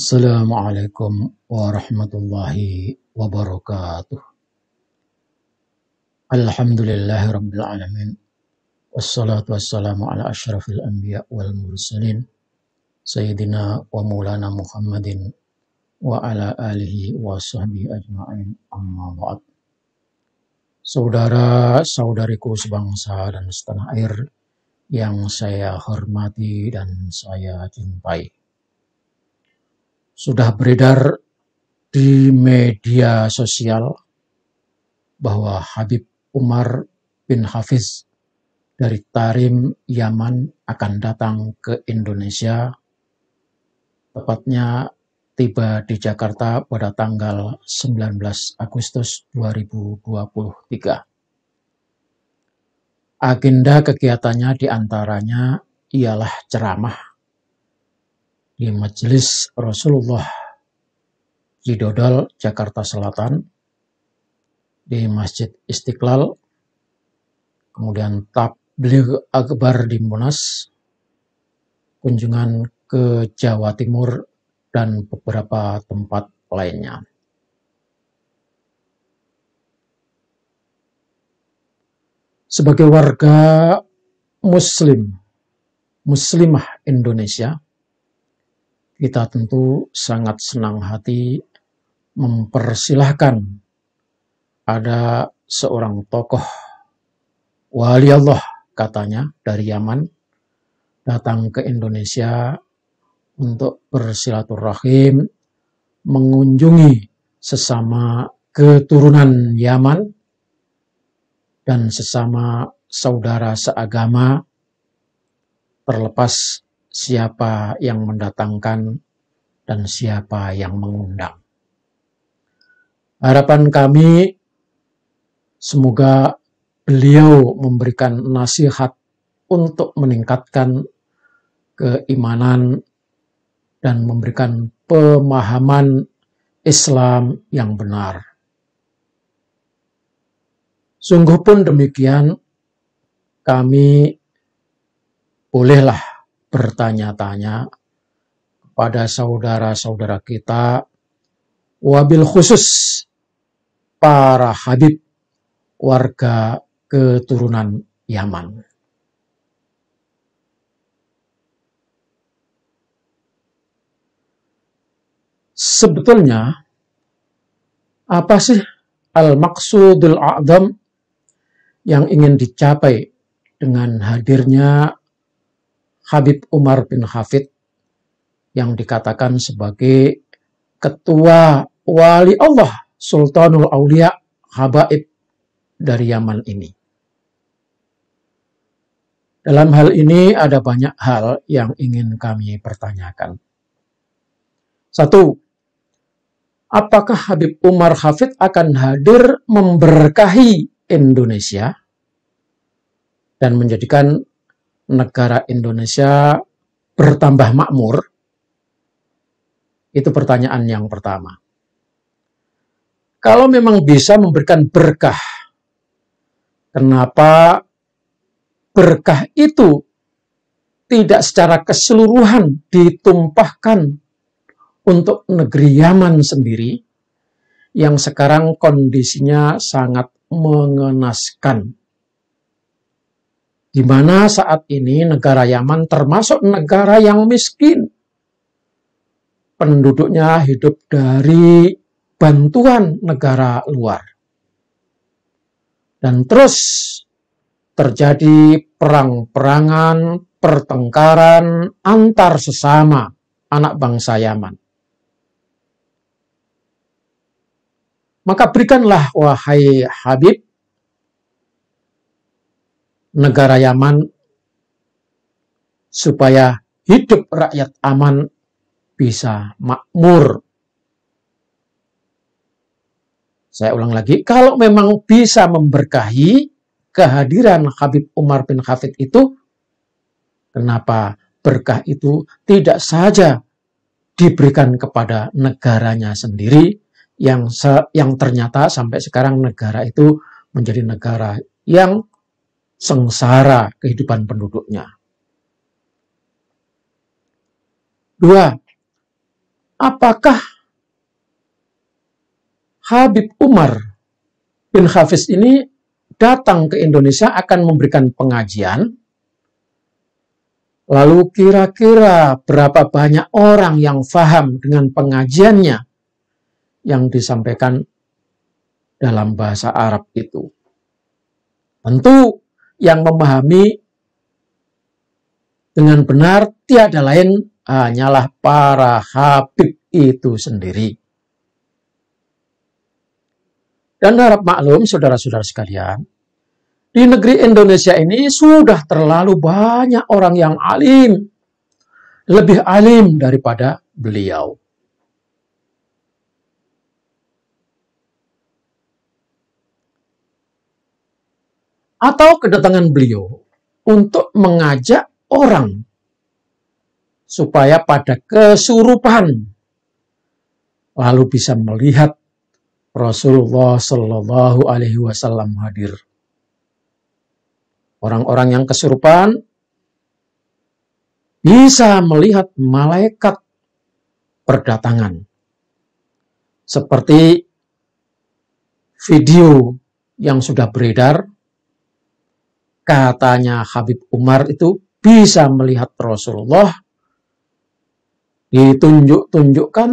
Assalamualaikum warahmatullahi wabarakatuh. Alhamdulillahi rabbil alamin. Wassalatu wassalamu ala asyrafil anbiya wal mursalin. Sayyidina wa maulana Muhammadin wa ala alihi wa sahbihi ajma'in, amma ba'd. Saudara-saudariku sebangsa dan setanah air yang saya hormati dan saya cintai. Sudah beredar di media sosial bahwa Habib Umar bin Hafiz dari Tarim, Yaman akan datang ke Indonesia, tepatnya tiba di Jakarta pada tanggal 19 Agustus 2023. Agenda kegiatannya diantaranya ialah ceramah di Majelis Rasulullah Jidodol, Jakarta Selatan, di Masjid Istiqlal, kemudian tabligh akbar di Monas, kunjungan ke Jawa Timur, dan beberapa tempat lainnya. Sebagai warga muslimah Indonesia, kita tentu sangat senang hati mempersilahkan ada seorang tokoh wali Allah katanya dari Yaman datang ke Indonesia untuk bersilaturahim, mengunjungi sesama keturunan Yaman dan sesama saudara seagama, terlepas siapa yang mendatangkan dan siapa yang mengundang. Harapan kami semoga beliau memberikan nasihat untuk meningkatkan keimanan dan memberikan pemahaman Islam yang benar. Sungguh pun demikian, kami bolehlah bertanya-tanya kepada saudara-saudara kita, wabil khusus para Habib warga keturunan Yaman. Sebetulnya, apa sih al-maqsudul a'zam yang ingin dicapai dengan hadirnya Habib Umar bin Hafid yang dikatakan sebagai ketua wali Allah Sultanul Aulia Habaib dari Yaman ini? Dalam hal ini ada banyak hal yang ingin kami pertanyakan. Satu, apakah Habib Umar Hafid akan hadir memberkahi Indonesia dan menjadikan negara Indonesia bertambah makmur? Itu pertanyaan yang pertama. Kalau memang bisa memberikan berkah, kenapa berkah itu tidak secara keseluruhan ditumpahkan untuk negeri Yaman sendiri yang sekarang kondisinya sangat mengenaskan, di mana saat ini negara Yaman termasuk negara yang miskin. Penduduknya hidup dari bantuan negara luar. Dan terus terjadi perang-perangan, pertengkaran antar sesama anak bangsa Yaman. Maka berikanlah, wahai Habib, negara Yaman supaya hidup rakyat aman bisa makmur. Saya ulang lagi, kalau memang bisa memberkahi kehadiran Habib Umar bin Hafid itu, kenapa berkah itu tidak saja diberikan kepada negaranya sendiri yang ternyata sampai sekarang negara itu menjadi negara yang sengsara kehidupan penduduknya. Dua, apakah Habib Umar bin Hafiz ini datang ke Indonesia akan memberikan pengajian? Lalu kira-kira berapa banyak orang yang paham dengan pengajiannya yang disampaikan dalam bahasa Arab itu? Tentu yang memahami dengan benar tiada lain hanyalah para habib itu sendiri. Dan harap maklum saudara-saudara sekalian, di negeri Indonesia ini sudah terlalu banyak orang yang alim, lebih alim daripada beliau. Atau kedatangan beliau untuk mengajak orang supaya pada kesurupan lalu bisa melihat Rasulullah Shallallahu Alaihi Wasallam hadir. Orang-orang yang kesurupan bisa melihat malaikat berdatangan. Seperti video yang sudah beredar, katanya Habib Umar itu bisa melihat Rasulullah, ditunjuk-tunjukkan,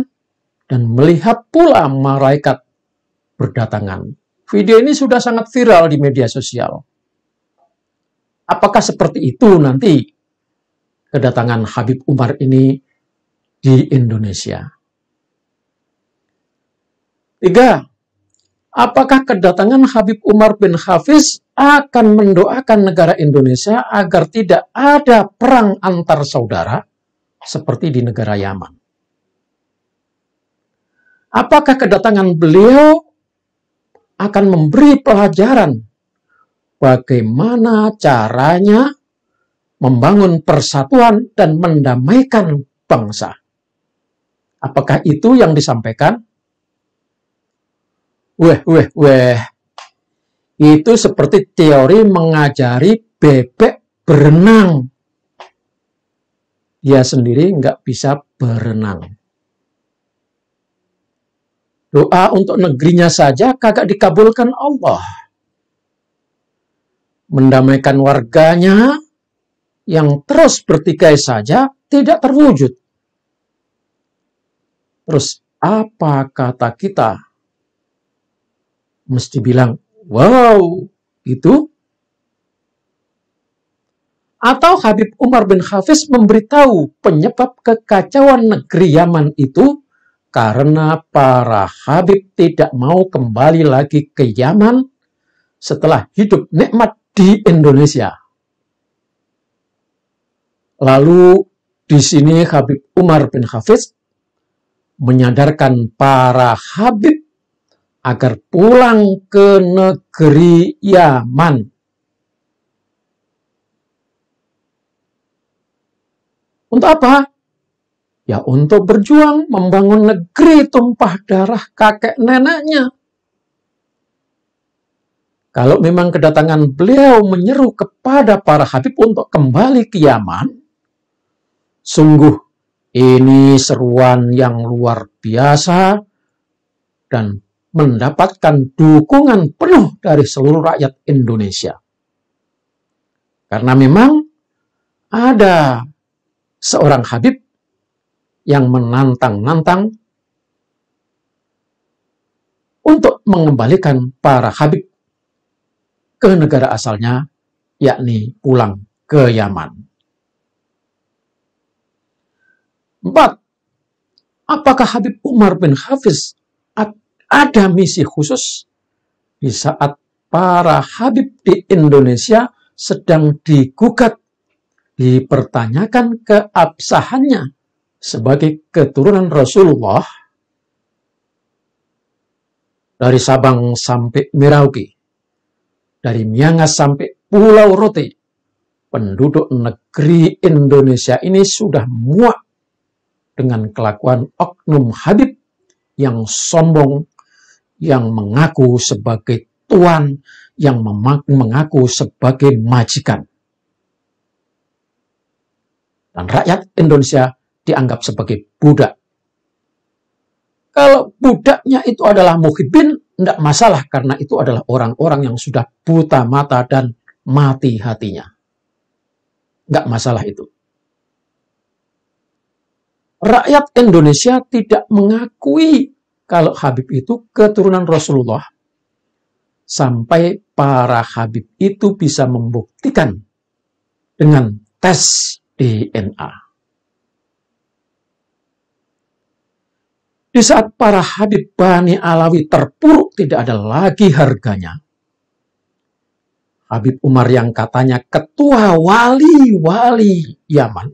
dan melihat pula malaikat berdatangan. Video ini sudah sangat viral di media sosial. Apakah seperti itu nanti kedatangan Habib Umar ini di Indonesia? 3. Apakah kedatangan Habib Umar bin Hafiz akan mendoakan negara Indonesia agar tidak ada perang antar saudara seperti di negara Yaman? Apakah kedatangan beliau akan memberi pelajaran bagaimana caranya membangun persatuan dan mendamaikan bangsa? Apakah itu yang disampaikan? Itu seperti teori mengajari bebek berenang. Dia sendiri nggak bisa berenang. Doa untuk negerinya saja kagak dikabulkan Allah. Mendamaikan warganya yang terus bertikai saja tidak terwujud. Terus apa kata kita? Mesti bilang, wow, itu? Atau Habib Umar bin Hafiz memberitahu penyebab kekacauan negeri Yaman itu karena para Habib tidak mau kembali lagi ke Yaman setelah hidup nikmat di Indonesia. Lalu di sini Habib Umar bin Hafiz menyadarkan para Habib agar pulang ke negeri Yaman. Untuk apa? Ya untuk berjuang membangun negeri tumpah darah kakek neneknya. Kalau memang kedatangan beliau menyeru kepada para Habib untuk kembali ke Yaman, sungguh ini seruan yang luar biasa dan mendapatkan dukungan penuh dari seluruh rakyat Indonesia. Karena memang ada seorang Habib yang menantang-nantang untuk mengembalikan para Habib ke negara asalnya, yakni pulang ke Yaman. 4. Apakah Habib Umar bin Hafiz ada misi khusus di saat para Habib di Indonesia sedang digugat, dipertanyakan keabsahannya sebagai keturunan Rasulullah dari Sabang sampai Merauke, dari Miangas sampai Pulau Rote, penduduk negeri Indonesia ini sudah muak dengan kelakuan oknum Habib yang sombong, yang mengaku sebagai tuan, yang mengaku sebagai majikan. Dan rakyat Indonesia dianggap sebagai budak. Kalau budaknya itu adalah muhibbin, tidak masalah karena itu adalah orang-orang yang sudah buta mata dan mati hatinya. Nggak masalah itu. Rakyat Indonesia tidak mengakui kalau Habib itu keturunan Rasulullah sampai para Habib itu bisa membuktikan dengan tes DNA. Di saat para Habib Bani Alawi terpuruk tidak ada lagi harganya, Habib Umar yang katanya ketua wali-wali Yaman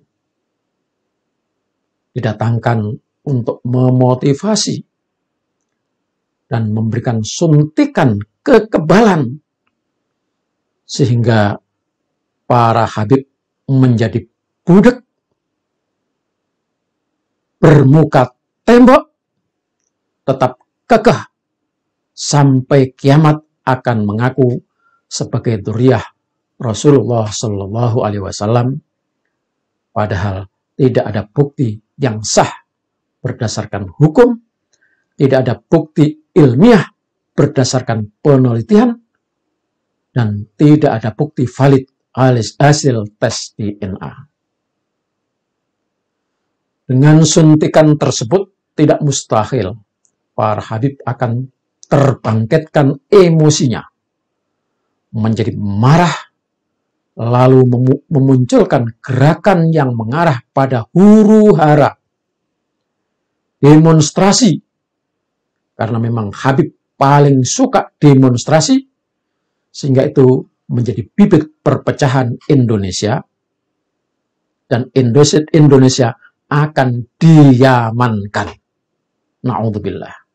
didatangkan untuk memotivasi dan memberikan suntikan kekebalan sehingga para Habib menjadi budak bermuka tembok, tetap kekeh sampai kiamat akan mengaku sebagai dzurriyyah Rasulullah Shallallahu Alaihi Wasallam, padahal tidak ada bukti yang sah berdasarkan hukum, tidak ada bukti ilmiah berdasarkan penelitian, dan tidak ada bukti valid hasil tes DNA. Dengan suntikan tersebut tidak mustahil para Habib akan terbangkitkan emosinya, menjadi marah, lalu memunculkan gerakan yang mengarah pada huru-hara, demonstrasi, karena memang Habib paling suka demonstrasi, sehingga itu menjadi bibit perpecahan Indonesia, dan Indonesia akan diamankan. Na'udzubillah.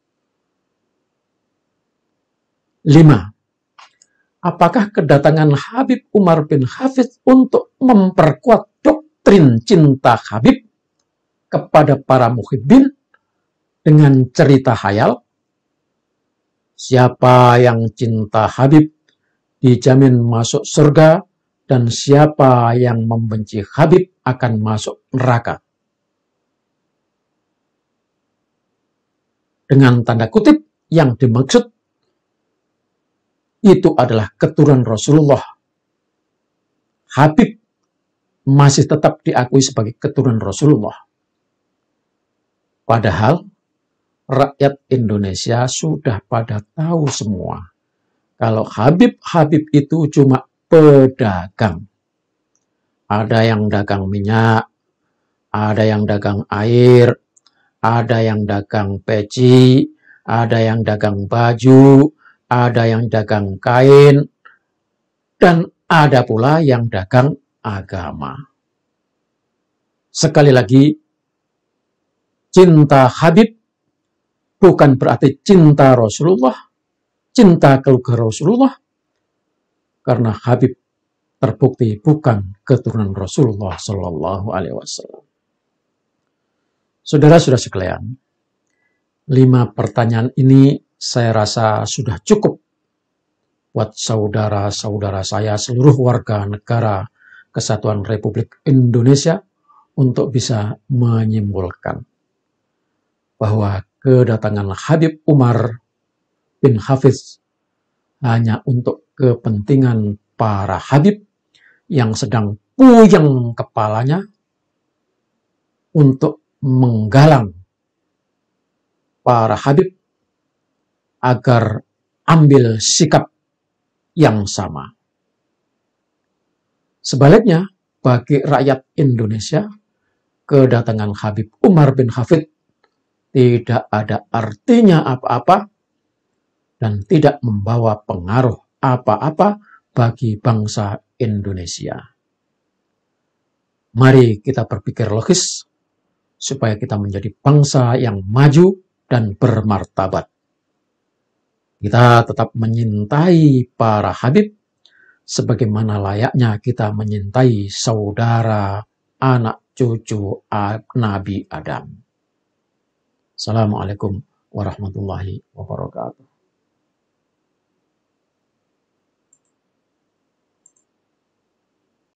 5. Apakah kedatangan Habib Umar bin Hafidh untuk memperkuat doktrin cinta Habib kepada para muhibbin dengan cerita khayal? Siapa yang cinta Habib dijamin masuk surga, dan siapa yang membenci Habib akan masuk neraka. Dengan tanda kutip, yang dimaksud itu adalah keturunan Rasulullah. Habib masih tetap diakui sebagai keturunan Rasulullah. Padahal rakyat Indonesia sudah pada tahu semua kalau Habib-Habib itu cuma pedagang. Ada yang dagang minyak, ada yang dagang air, ada yang dagang peci, ada yang dagang baju, ada yang dagang kain, dan ada pula yang dagang agama. Sekali lagi, cinta Habib bukan berarti cinta Rasulullah, cinta keluarga Rasulullah, karena Habib terbukti bukan keturunan Rasulullah Shallallahu Alaihi Wasallam. Saudara-saudara sekalian, 5 pertanyaan ini saya rasa sudah cukup buat saudara-saudara saya seluruh warga negara Kesatuan Republik Indonesia untuk bisa menyimpulkan bahwa kedatangan Habib Umar bin Hafidh hanya untuk kepentingan para Habib yang sedang puyeng kepalanya untuk menggalang para Habib agar ambil sikap yang sama. Sebaliknya, bagi rakyat Indonesia, kedatangan Habib Umar bin Hafidh tidak ada artinya apa-apa dan tidak membawa pengaruh apa-apa bagi bangsa Indonesia. Mari kita berpikir logis supaya kita menjadi bangsa yang maju dan bermartabat. Kita tetap menyintai para Habib sebagaimana layaknya kita menyintai saudara, anak cucu Nabi Adam. Assalamualaikum warahmatullahi wabarakatuh.